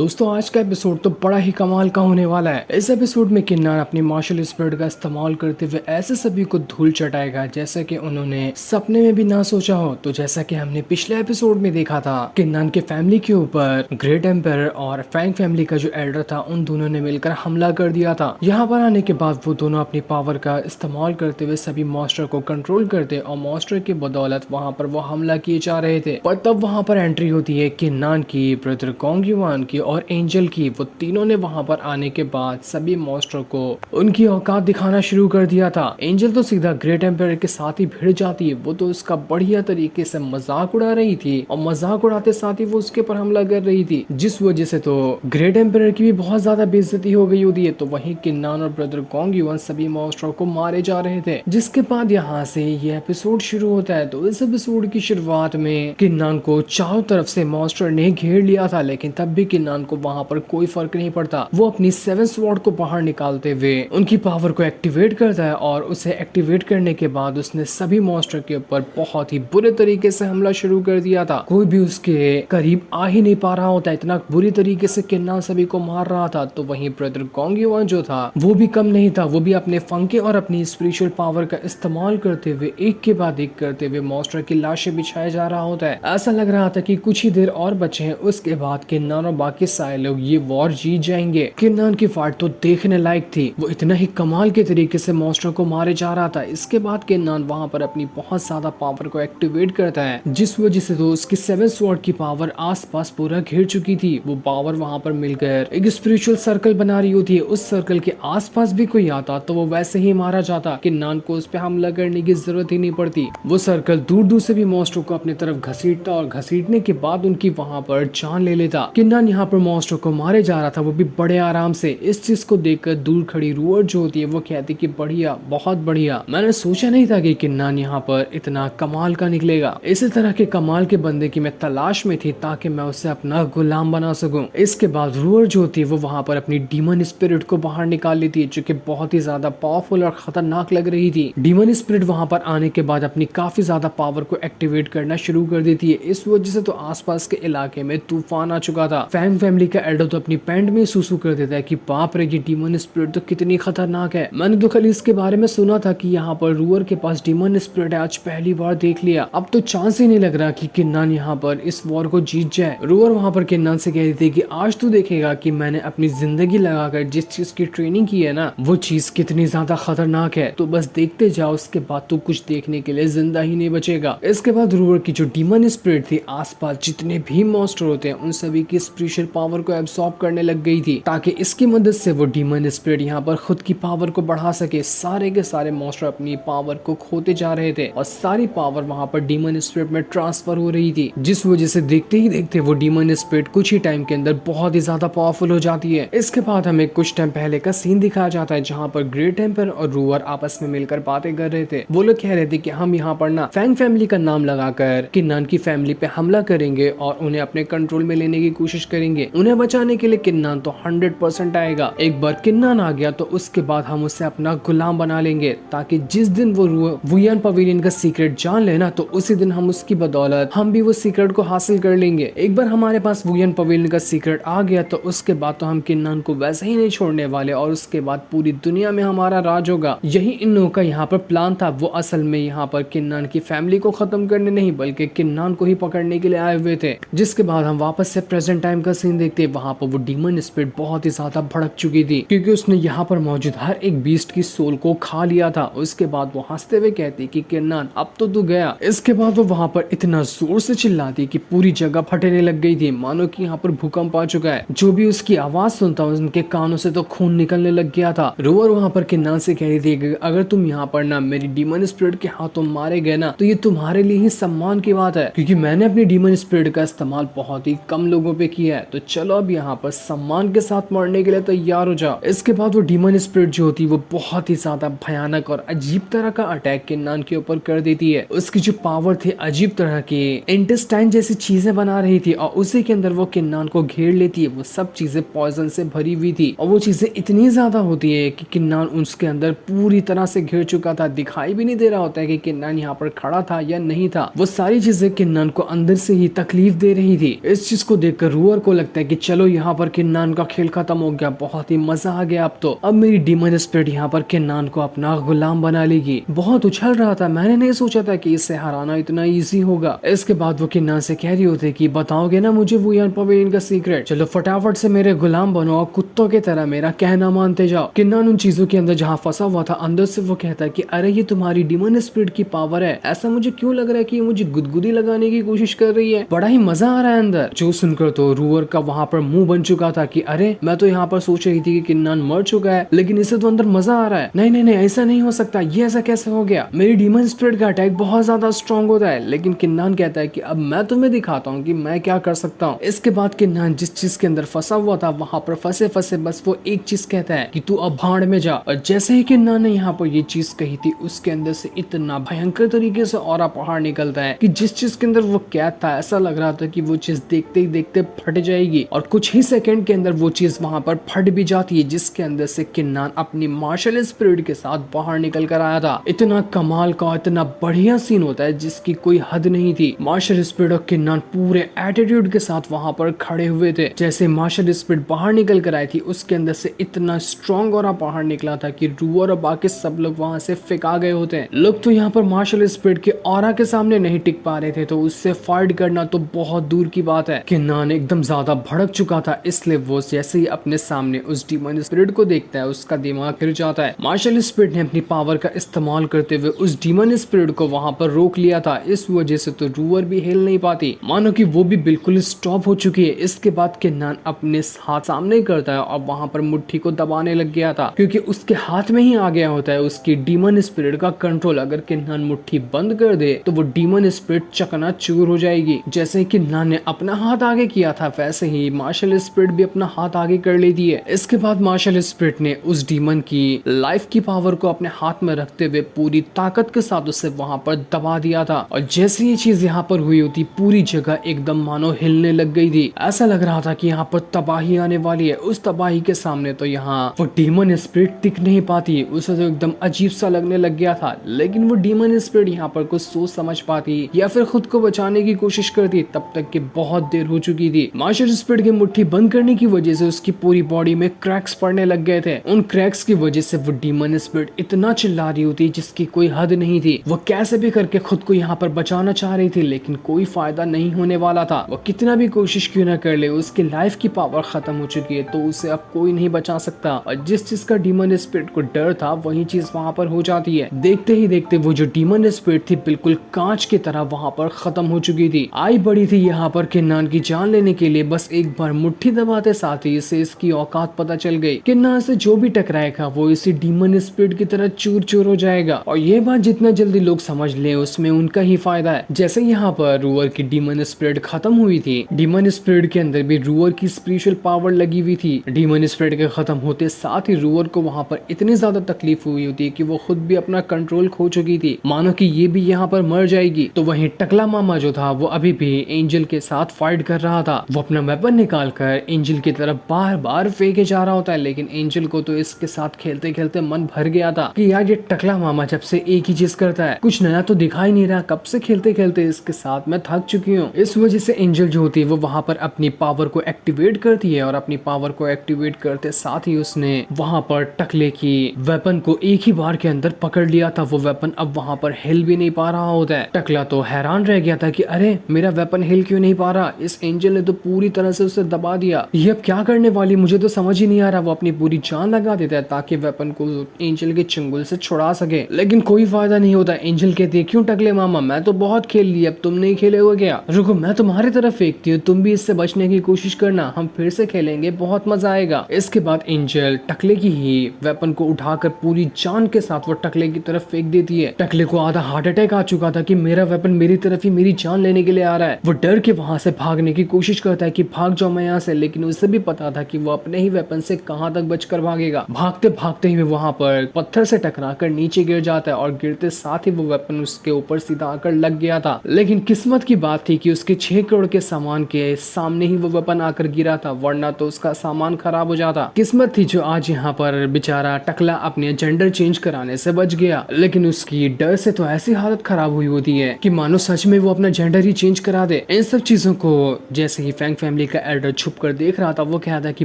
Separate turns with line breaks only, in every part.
दोस्तों आज का एपिसोड तो बड़ा ही कमाल का होने वाला है। इस एपिसोड में किन्नान अपनी मार्शल स्पिरिट का इस्तेमाल करते हुए ऐसे सभी को धूल चटाएगा जैसे कि उन्होंने सपने में भी ना सोचा हो। तो जैसा कि हमने पिछले एपिसोड में देखा था, किन्नान के फैमिली के ऊपर ग्रेट एम्पायर और फैंग फैमिली का जो एल्डर था उन दोनों ने मिलकर हमला कर दिया था। यहाँ पर आने के बाद वो दोनों अपनी पावर का इस्तेमाल करते हुए सभी मॉन्स्टर को कंट्रोल करते और मॉन्स्टर की बदौलत वहाँ पर वो हमला किए जा रहे थे। पर तब वहाँ पर एंट्री होती है किन्नान की, ब्रदर गोंग युआन की और एंजल की। वो तीनों ने वहां पर आने के बाद सभी मॉन्स्टर को उनकी औकात दिखाना शुरू कर दिया था। एंजल तो सीधा ग्रेट एम्पायर के साथ ही भिड़ जाती है। वो तो उसका बढ़िया तरीके से मजाक उड़ा रही थी और मजाक उड़ाते साथ ही वो उसके पर हमला कर रही थी, जिस वजह से तो ग्रेट एम्पायर की भी बहुत ज्यादा बेइज्जती हो गई होती है। तो वहीं किन्नान और ब्रदर गोंग युआन सभी मॉन्स्टर को मारे जा रहे थे, जिसके बाद यहाँ से ये एपिसोड शुरू होता है। तो इस एपिसोड की शुरुआत में किन्नान को चारों तरफ से मॉन्स्टर ने घेर लिया था, लेकिन तब भी किन्नान को वहां पर कोई फर्क नहीं पड़ता। वो अपनी 7 स्वॉर्ड को बाहर निकालते हुए उनकी पावर को एक्टिवेट करता है और उसे एक्टिवेट करने के बाद उसने सभी मॉन्स्टर के ऊपर बहुत ही बुरे तरीके से हमला शुरू कर दिया था। कोई भी उसके करीब आ ही नहीं पा रहा होता, इतना बुरी तरीके से किन्नान सभी को मार रहा था। तो वहीं ब्रदर गोंग युआन जो था वो भी कम नहीं था। वो भी अपने फंके और अपनी स्पिरिचुअल पावर का इस्तेमाल करते हुए एक के बाद एक करते हुए मॉन्स्टर की लाशें बिछाया जा रहा होता है। ऐसा लग रहा था कि कुछ ही देर और बचे हैं, उसके बाद किन्नान और बाकी सारे लोग ये वॉर जीत जाएंगे। किन्नान की फाइट तो देखने लायक थी। वो इतना ही कमाल के तरीके से मॉन्स्टर को मारे जा रहा था। इसके बाद किन्नान वहां पर अपनी बहुत ज्यादा पावर को एक्टिवेट करता है, जिस वजह से तो उसकी 7 स्वॉर्ड की पावर आसपास पूरा घेर चुकी थी। वो पावर वहां पर मिलकर एक स्पिरिचुअल सर्कल बना रही होती है। उस सर्कल के आसपास भी कोई आता तो वो वैसे ही मारा जाता। किन्नान को उस पर हमला करने की जरूरत ही नहीं पड़ती। वो सर्कल दूर दूर से भी मॉन्स्टर को अपनी तरफ घसीटता और घसीटने के बाद उनकी वहां पर जान ले लेता। किन्नान यहाँ पर मॉन्स्टर को मारे जा रहा था, वो भी बड़े आराम से। इस चीज को देखकर दूर खड़ी रूअर जो होती है वो कहती कि बढ़िया, बहुत बढ़िया। मैंने सोचा नहीं था कि किन्नान यहाँ पर इतना कमाल का निकलेगा। इसी तरह के कमाल के बंदे की मैं तलाश में थी ताकि मैं उसे अपना गुलाम बना सकूं। इसके बाद रूअर जो होती है वो वहां पर अपनी डीमन स्पिरिट को बाहर निकाल लेती है, जो कि बहुत ही ज्यादा पावरफुल और खतरनाक लग रही थी। डीमन स्पिरिट वहां पर आने के बाद अपनी काफी ज्यादा पावर को एक्टिवेट करना शुरू कर देती है। इस वजह से तो आसपास के इलाके में तूफान आ चुका था। फैंग फैमिली का एल्डर तो अपनी पैंट में सूसू कर देता है कि बाप रे, ये डीमन स्पिरिट तो कितनी खतरनाक है। मैंने तो खाली इसके बारे में सुना था कि यहाँ पर रूअर के पास डीमन स्पिरिट है, आज पहली बार देख लिया। अब तो चांस ही नहीं लग रहा कि किन्नान यहाँ पर इस वॉर को जीत जाए। रूअर वहाँ पर किन्नान से कह रही थी कि आज तू देखेगा कि मैंने अपनी जिंदगी लगाकर जिस चीज की ट्रेनिंग की है ना, वो चीज कितनी ज्यादा खतरनाक है। तो बस देखते जाओ, उसके बाद तू कुछ देखने के लिए जिंदा ही नहीं बचेगा। इसके बाद रूअर की जो डीमन स्पिरिट थी आसपास जितने भी मॉन्स्टर होते हैं उन सभी की स्पिरिचुअल पावर को एब्सॉर्ब करने लग गई थी, ताकि इसकी मदद से वो डीमन स्पिरिट यहाँ पर खुद की पावर को बढ़ा सके। सारे के सारे मॉन्स्टर अपनी पावर को खोते जा रहे थे और सारी पावर वहाँ पर डीमन स्पिरिट में ट्रांसफर हो रही थी, जिस वजह से देखते ही देखते वो डीमन स्पिरिट कुछ ही टाइम के अंदर बहुत ही ज्यादा पावरफुल हो जाती है। इसके बाद हमें कुछ टाइम पहले का सीन दिखाया जाता है जहाँ पर ग्रेट एम्पायर और रूअर आपस में मिलकर बातें कर रहे थे। वो लोग कह रहे थे कि हम यहाँ पर ना फैंग फैमिली का नाम लगाकर किन्नान की फैमिली पे हमला करेंगे और उन्हें अपने कंट्रोल में लेने की कोशिश करेंगे। उन्हें बचाने के लिए किन्नान तो 100% आएगा। एक बार किन्नान आ गया तो उसके बाद हम उसे अपना गुलाम बना लेंगे, ताकि जिस दिन वो वुयान पवेलियन का सीक्रेट जान लेना तो उसी दिन हम उसकी बदौलत हम भी वो सीक्रेट को हासिल कर लेंगे। एक बार हमारे पास वुयान पवेलियन का सीक्रेट आ गया तो उसके बाद तो हम किन्नान को वैसे ही नहीं छोड़ने वाले और उसके बाद पूरी दुनिया में हमारा राज होगा। यही इन लोगों का यहाँ पर प्लान था। वो असल में यहाँ पर किन्नान की फैमिली को खत्म करने नहीं बल्कि किन्नान को ही पकड़ने के लिए आए हुए थे। जिसके बाद हम वापस से प्रेजेंट टाइम का सीन देखते हैं। वहाँ पर वो डीमन स्पिरिट बहुत ही ज्यादा भड़क चुकी थी क्योंकि उसने यहाँ पर मौजूद हर एक बीस्ट की सोल को खा लिया था। उसके बाद वो हंसते हुए कहती कि किन्नान अब तो तू गया। इसके बाद वो वहाँ पर इतना जोर से चिल्लाती कि पूरी जगह फटने लग गई थी, मानो कि यहाँ पर भूकंप आ चुका है। जो भी उसकी आवाज सुनता उनके कानों से तो खून निकलने लग गया था। रोवर वहाँ पर किन्नान से कह रही थी कि अगर तुम यहाँ पर ना मेरी डीमन स्पिरिट के हाथों मारे गए ना तो ये तुम्हारे लिए ही सम्मान की बात है, क्योंकि मैंने अपनी डीमन स्पिरिट का इस्तेमाल बहुत ही कम लोगों पे किया है। तो चलो अब यहाँ पर सम्मान के साथ मरने के लिए तैयार हो जाओ। इसके बाद वो डीमन स्पिरिट जो होती है वो बहुत ही ज्यादा भयानक और अजीब तरह का अटैक किन्नान के ऊपर कर देती है। उसकी जो पावर थी अजीब तरह की इंटेस्टाइन जैसी चीजें बना रही थी और उसी के अंदर वो किन्नान को घेर लेती है। वो सब चीजें पॉइजन से भरी हुई थी और वो चीजें इतनी ज्यादा होती है कि किन्नान उसके अंदर पूरी तरह से घिर चुका था। दिखाई भी नहीं दे रहा होता है कि किन्नान यहाँ पर खड़ा था या नहीं था। वो सारी चीजें किन्नान को अंदर से ही तकलीफ दे रही थी। इस चीज को देखकर रूअर को लगता लगता है कि चलो यहाँ पर किन्नान का खेल खत्म हो गया, बहुत ही मजा आ गया, अब मेरी डीमन स्पिरिट यहाँ पर किन्नान को अपना गुलाम बना लेगी। बहुत उछल रहा था, मैंने नहीं सोचा था कि इसे हराना इतना इजी होगा। इसके बाद वो किन्नान से कह रही होती कि बताओगे ना मुझे वो यहाँ पवेलियन का सीक्रेट, चलो फटाफट से मेरे गुलाम बनो और कुत्तों की तरह मेरा कहना मानते जाओ। किन्नान उन चीजों के अंदर जहाँ फंसा हुआ था, अंदर से वो कहता है कि अरे ये तुम्हारी डीमन स्पिरिट की पावर है, ऐसा मुझे क्यों लग रहा है कि ये मुझे गुदगुदी लगाने की कोशिश कर रही है, बड़ा ही मजा आ रहा है अंदर। जो सुनकर तो रूअर का वहाँ पर मुंह बन चुका था कि अरे मैं तो यहाँ पर सोच रही थी कि किन्नान मर चुका है, लेकिन इसे तो अंदर मजा आ रहा है। नहीं नहीं नहीं, ऐसा नहीं हो सकता, ये ऐसा कैसे हो गया, मेरी डीमन स्पिरिट का अटैक बहुत ज्यादा स्ट्रॉन्ग होता है। लेकिन किन्नान कहता है कि अब मैं तुम्हें दिखाता हूँ कि मैं क्या कर सकता हूँ। इसके बाद किन्नान जिस चीज के अंदर फंसा हुआ था, वहाँ पर फंसे फंसे बस वो एक चीज कहता है कि तू अब भाड़ में जा। और जैसे ही किन्नान ने यहाँ पर ये चीज कही थी, उसके अंदर से इतना भयंकर तरीके से ऑरा पहाड़ निकलता है कि जिस चीज के अंदर वो कैद था, ऐसा लग रहा था कि वो चीज देखते ही देखते फट जाएगी। और कुछ ही सेकंड के अंदर वो चीज वहां पर फट भी जाती है, जिसके अंदर से किन्नान अपनी मार्शल स्पिरिट के साथ बाहर निकल कर आया था। इतना कमाल का, इतना बढ़िया सीन होता है जिसकी कोई हद नहीं थी। मार्शल स्पिरिट और किन्नान पूरे एटीट्यूड के साथ वहां पर खड़े हुए थे। जैसे मार्शल स्पिरिट बाहर निकल कर आई थी, उसके अंदर से इतना स्ट्रॉन्ग और बाहर निकला था कि रूअर और बाकी सब लोग वहां से फेंका गए होते हैं। लोग तो यहाँ पर मार्शल स्पिरिट के ऑरा के सामने नहीं टिक पा रहे थे, तो उससे फाइट करना तो बहुत दूर की बात है। किन्नान एकदम ज्यादा भड़क चुका था, इसलिए वो जैसे ही अपने सामने उस डीमन स्पिरिट को देखता है, उसका दिमाग हिल जाता है। मार्शल स्पिरिट ने अपनी पावर का इस्तेमाल करते हुए उस डीमन स्पिरिट को वहां पर रोक लिया था। इस वजह से तो रूअर भी हिल नहीं पाती, मानो कि वो भी बिल्कुल स्टॉप हो चुकी है। इसके बाद किन्नान अपने हाथ सामने करता है और वहां पर मुट्ठी को दबाने लग गया था, क्योंकि उसके हाथ में ही आ गया होता है उसकी डीमन स्पिरिट का कंट्रोल। अगर किन्नान मुट्ठी बंद कर दे तो वो डीमन स्पिरिट चकनाचूर हो जाएगी। जैसे ही किन्नान ने अपना हाथ आगे किया था, वैसे ही मार्शल स्पिरिट भी अपना हाथ आगे कर लेती है। इसके बाद मार्शल स्पिरिट ने उस डीमन की लाइफ की पावर को अपने हाथ में रखते हुए पूरी ताकत के साथ उसे वहां पर दबा दिया था। और जैसे ये चीज यहाँ पर हुई होती, पूरी जगह एकदम मानो हिलने लग गई थी। ऐसा लग रहा था कि यहाँ पर तबाही आने वाली है। उस तबाही के सामने तो यहाँ वो डीमन स्पिरिट टिक नहीं पाती, उसे तो एकदम अजीब सा लगने लग गया था। लेकिन वो डीमन स्पिरिट यहाँ पर कुछ सोच समझ पाती या फिर खुद को बचाने की कोशिश करती, तब तक कि बहुत देर हो चुकी थी। मार्शल स्पिरिट की मुट्ठी बंद करने की वजह से उसकी पूरी बॉडी में क्रैक्स पड़ने लग गए थे। उन क्रैक्स की वजह से वो डीमन स्पिरिट इतना चिल्ला रही होती जिसकी कोई हद नहीं थी। वो कैसे भी करके खुद को यहाँ पर बचाना चाह रही थी, लेकिन कोई फायदा नहीं होने वाला था। वो कितना भी कोशिश क्यों ना कर ले, उसकी लाइफ की पावर खत्म हो चुकी है, तो उसे अब कोई नहीं बचा सकता। और जिस चीज का डीमन स्पिरिट को डर था, वही चीज वहां पर हो जाती है। देखते ही देखते वो जो डीमन स्पिरिट थी, बिल्कुल कांच की तरह वहां पर खत्म हो चुकी थी। आई बड़ी थी यहाँ पर किन्नान की जान लेने के लिए, बस एक बार मुट्ठी दबाते साथ ही इसे इसकी औकात पता चल गई। किन्नान से जो भी टकराएगा वो इसी डीमन स्पिरिट की तरह चूर चूर हो जाएगा। और ये बात जितना जल्दी लोग समझ ले, उसमें उनका ही फायदा है। जैसे यहाँ पर रूअर की डीमन स्पिरिट खत्म हुई थी, डीमन स्पिरिट के अंदर भी रूअर की स्पिरिचुअल पावर लगी हुई थी। डीमन स्पिरिट के खत्म होते साथ ही रूअर को वहां पर इतनी ज्यादा तकलीफ हुई होती है कि वो खुद भी अपना कंट्रोल खो चुकी थी, मानो कि ये भी यहाँ पर मर जाएगी। तो वहीं टकला मामा जो था, वो अभी भी एंजल के साथ फाइट कर रहा था। वो अपना वेपन निकाल कर एंजल की तरफ बार बार फेंके जा रहा होता है, लेकिन एंजल को तो इसके साथ खेलते खेलते मन भर गया था कि यार ये टकला मामा जब से एक ही चीज करता है, कुछ नया तो दिखाई नहीं रहा, कब से खेलते खेलते इसके साथ मैं थक चुकी हूँ। इस वजह से एंजल जो होती है वो वहां पर अपनी पावर को एक्टिवेट करती है, और अपनी पावर को एक्टिवेट करते साथ ही उसने वहां पर टकले की वेपन को एक ही बार के अंदर पकड़ लिया था। वो वेपन अब वहां पर हिल भी नहीं पा रहा होता है। टकला तो हैरान रह गया था कि अरे मेरा वेपन हिल क्यों नहीं पा रहा, इस एंजल ने तो पूरी तरह से उसे दबा दिया, ये अब क्या करने वाली, मुझे तो समझ ही नहीं आ रहा। वो अपनी पूरी जान लगा देता है ताकि वेपन को एंजल के चंगुल से छुड़ा सके, लेकिन कोई फायदा नहीं होता। एंजल कहती है क्यों टकले मामा, मैं तो बहुत खेल ली, अब तुम नहीं खेले हो क्या, रुको मैं तुम्हारी तरफ फेंकती हूँ, तुम भी इससे बचने की कोशिश करना, हम फिर से खेलेंगे, बहुत मजा आएगा। इसके बाद एंजल टकले की ही वेपन को उठाकर पूरी जान के साथ वो टकले की तरफ फेंक देती है। टकले को आधा हार्ट अटैक आ चुका था कि मेरा वेपन मेरी तरफ ही मेरी जान लेने के लिए आ रहा है। वो डर के वहां से भागने की कोशिश करता है कि भाग जाओ मैं यहाँ से, लेकिन उसे भी पता था कि वो अपने ही वेपन से कहां तक बचकर भागेगा। भागते भागते ही वहां पर पत्थर से टकराकर नीचे गिर जाता है, और गिरते साथ ही वो वेपन उसके ऊपर सीधा आकर लग गया था। लेकिन किस्मत की बात थी कि उसके 6 करोड़ के सामान के सामने ही वो वेपन आकर गिरा था, वरना तो उसका सामान खराब हो जाता। किस्मत थी जो आज यहाँ पर बेचारा टकला अपने जेंडर चेंज कराने से बच गया, लेकिन उसकी डर से तो ऐसी हालत खराब हुई होती है कि मानो सच में वो अपना जेंडर ही चेंज करा दे। इन सब चीजों को जैसे ही फैंग फैमिली का एल्डर छुप कर देख रहा था। वो कह रहा था कि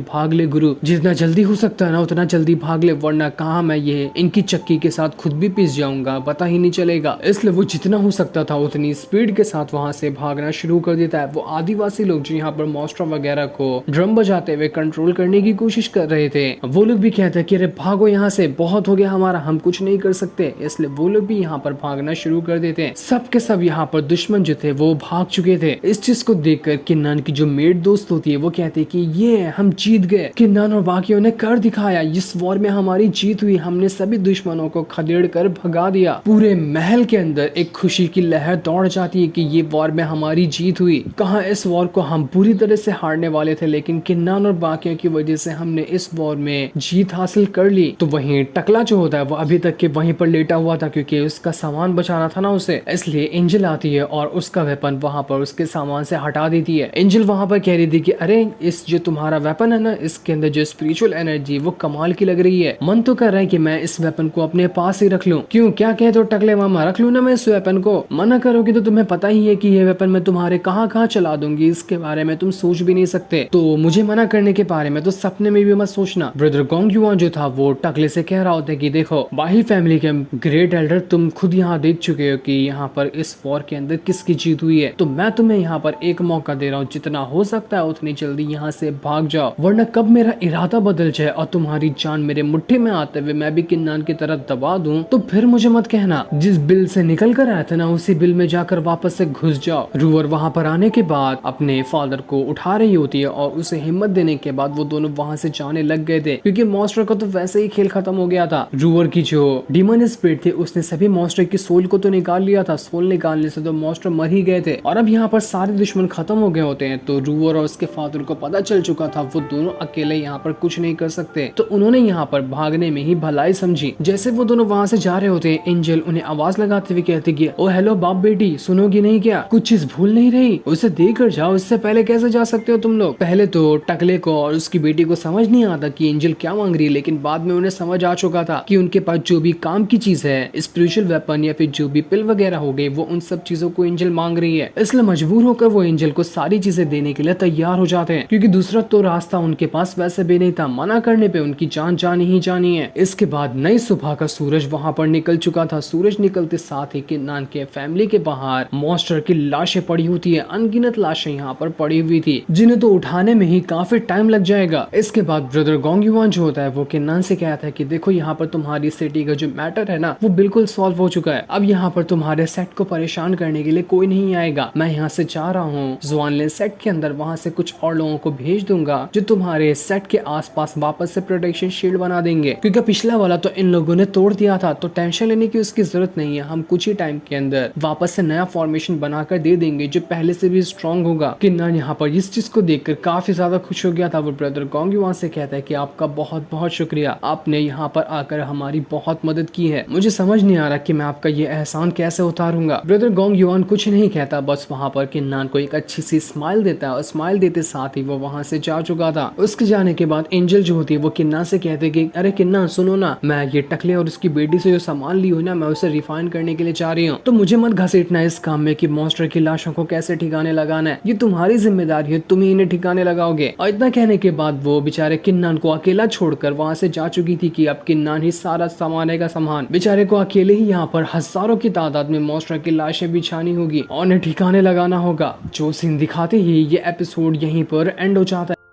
भाग ले गुरु, जितना जल्दी हो सकता है ना उतना जल्दी भाग ले, वरना कहाँ मैं ये इनकी चक्की के साथ खुद भी पिस जाऊंगा, पता ही नहीं चलेगा। इसलिए वो जितना हो सकता था उतनी स्पीड के साथ वहां से भागना शुरू कर देता है। वो आदिवासी लोग जो यहाँ पर मॉन्स्टर वगैरह को ड्रम बजाते हुए कंट्रोल करने की कोशिश कर रहे थे, वो लोग भी कहते हैं कि अरे भागो यहाँ से, बहुत हो गया हमारा, हम कुछ नहीं कर सकते। इसलिए वो लोग भी यहाँ पर भागना शुरू कर देते हैं। सब के सब यहाँ पर दुश्मन जो थे वो भाग चुके थे। इस चीज को देखकर किन्नान की जो मेड दोस्त होती है वो कहते हैं कि ये हम जीत गए, किन्नान और बाकियों ने कर दिखाया, इस वॉर में हमारी जीत हुई, हमने सभी दुश्मनों को खदेड़ कर भगा दिया। पूरे महल के अंदर एक खुशी की लहर दौड़ जाती है कि ये वॉर में हमारी जीत हुई। कहाँ इस वॉर को हम पूरी तरह से हारने वाले थे, लेकिन किन्नान और बाकियों की वजह से हमने इस वॉर में जीत हासिल कर ली। तो वहीं टकला जो होता है वो अभी तक के वहीं पर लेटा हुआ था, क्योंकि उसका सामान बचाना था ना उसे, इसलिए एंजल आती है और उसका वेपन वहां पर उसके सामान से हटा देती है। एंजल वहां पर कह रही थी कि अरे इस जो तुम्हारा वेपन है ना, इसके अंदर जो स्पिरिचुअल एनर्जी वो कमाल की लग रही है, मन तो कर रहा है कि मैं इस वेपन को अपने पास ही रख लूं। क्यों, क्या कहते हो टकले मामा, रख लूं ना मैं इस वेपन को? मना करोगे तो तुम्हें पता ही है कि ये वेपन मैं तुम्हारे कहाँ कहाँ चला दूंगी, इसके बारे में तुम सोच भी नहीं सकते, तो मुझे मना करने के बारे में तो सपने में भी मत सोचना। ब्रदर गोंग युआन जो था वो टकले से कह रहा होता है कि देखो बाही फैमिली के ग्रेट एल्डर, तुम खुद यहाँ देख चुके हो कि यहाँ पर इस वॉर के अंदर किसकी जीत हुई है, तो मैं तुम्हें यहाँ पर एक मौका दे रहा हूँ, जितना हो सकता है उतनी जल्दी यहाँ से भाग जाओ, वरना कब मेरा इरादा बदल जाए और तुम्हारी जान मेरे मुट्ठी में आते हुए मैं भी किन्नान की तरफ दबा दूं, तो फिर मुझे मत कहना। जिस बिल से निकल कर आया था ना उसी बिल में जाकर वापस से घुस जाओ। रूअर वहां पर आने के बाद अपने फादर को उठा रही होती है और उसे हिम्मत देने के बाद वो दोनों वहां से जाने लग गए थे, क्योंकि मॉन्स्टर का तो वैसे ही खेल खत्म हो गया था। रूअर की जो डीमन स्पिरिट थी उसने सभी मॉन्स्टर की सोल को तो निकाल लिया था, सोल निकालने से तो मॉन्स्टर मर ही गए थे और अब यहाँ पर सारे दुश्मन खत्म हो गए होते हैं। तो रूअर और उसके फादर को पता चल चुका था वो दोनों अकेले यहाँ पर कुछ नहीं कर सकते, तो उन्होंने यहाँ पर भागने में ही भलाई समझी। जैसे वो दोनों वहां से जा रहे होते हैं, एंजल उन्हें आवाज लगाते हुए कहती कि ओ हेलो बाप बेटी, सुनोगी नहीं क्या, कुछ चीज भूल नहीं रही, उसे देख कर जाओ, इससे पहले कैसे जा सकते हो तुम लोग। पहले तो टकले को और उसकी बेटी को समझ नहीं आता कि एंजल क्या मांग रही है, लेकिन बाद में उन्हें समझ आ चुका था कि उनके पास जो भी काम की चीज है, स्पिरिचुअल वेपन या फिर जो भी पिल वगैरह हो गई, वो उन सब चीजों को एंजल मांग रही है। इसलिए मजबूर होकर वो एंजल को सारी चीजें देने के लिए तैयार हो जाते हैं, क्योंकि दूसरा तो रास्ता उनके पास वैसे भी नहीं था, मना करने पे उनकी जान जानी ही जानी है। इसके बाद नई सुबह का सूरज वहां पर निकल चुका था। सूरज निकलते साथ ही किन्नान के फैमिली के बाहर मॉन्स्टर की लाशें पड़ी होती है, अनगिनत लाशें यहाँ पर पड़ी हुई थी, जिन्हें तो उठाने में ही काफी टाइम लग जाएगा। इसके बाद ब्रदर गोंग युआन जो होता है वो किन्नान से कहता है कि देखो यहाँ पर तुम्हारी सिटी का जो मैटर है ना वो बिल्कुल सॉल्व हो चुका है, अब यहाँ पर तुम्हारे सेट को परेशान करने के लिए कोई नहीं आएगा। मैं यहाँ से जा रहा हूँ ज़ुआनलिन सेट के अंदर, वहाँ से कुछ और लोगों को भेज दूंगा जो तुम्हारे सेट के आसपास वापस से प्रोटेक्शन शील्ड बना देंगे, क्योंकि पिछला वाला तो इन लोगों ने तोड़ दिया था, तो टेंशन लेने की उसकी जरूरत नहीं है। हम कुछ ही टाइम के अंदर वापस से नया फॉर्मेशन बनाकर दे देंगे जो पहले से भी स्ट्रॉन्ग होगा। किन्नान यहाँ पर इस चीज को देखकर काफी ज्यादा खुश हो गया था। वो ब्रदर गोंग युआन से कहता है कि आपका बहुत बहुत शुक्रिया, आपने यहाँ पर आकर हमारी बहुत मदद की है, मुझे समझ नहीं आ रहा कि मैं आपका ये एहसान कैसे उतारूंगा। ब्रदर गोंग युआन कुछ नहीं कहता, बस वहाँ पर किन्नान को एक अच्छी सी स्माइल देता है और स्माइल देते साथ ही वो वहाँ से जा चुका था। उसके जाने के बाद एंजल जो होती है वो किन्नान से कहते कि अरे किन्नान सुनो ना, मैं ये टकले और उसकी बेटी से जो सामान ली हुई ना, मैं उसे रिफाइन करने के लिए जा रही हूँ, तो मुझे मत घसीटना इस काम में कि मॉन्स्टर की लाशों को कैसे ठिकाने लगाना है, ये तुम्हारी जिम्मेदारी है, तुम ही इन्हें ठिकाने लगाओगे। और इतना कहने के बाद वो बेचारे किन्नान को अकेला छोड़कर वहाँ से जा चुकी थी कि अब किन्नान ही सारा सामान का सामान, बेचारे को अकेले ही यहाँ पर हजारों की तादाद में मॉन्स्टर की लाशें बिछानी होगी और उन्हें ठिकाने लगाना होगा। जो सीन दिखाते ही ये एपिसोड यहीं पर एंड हो जाता है।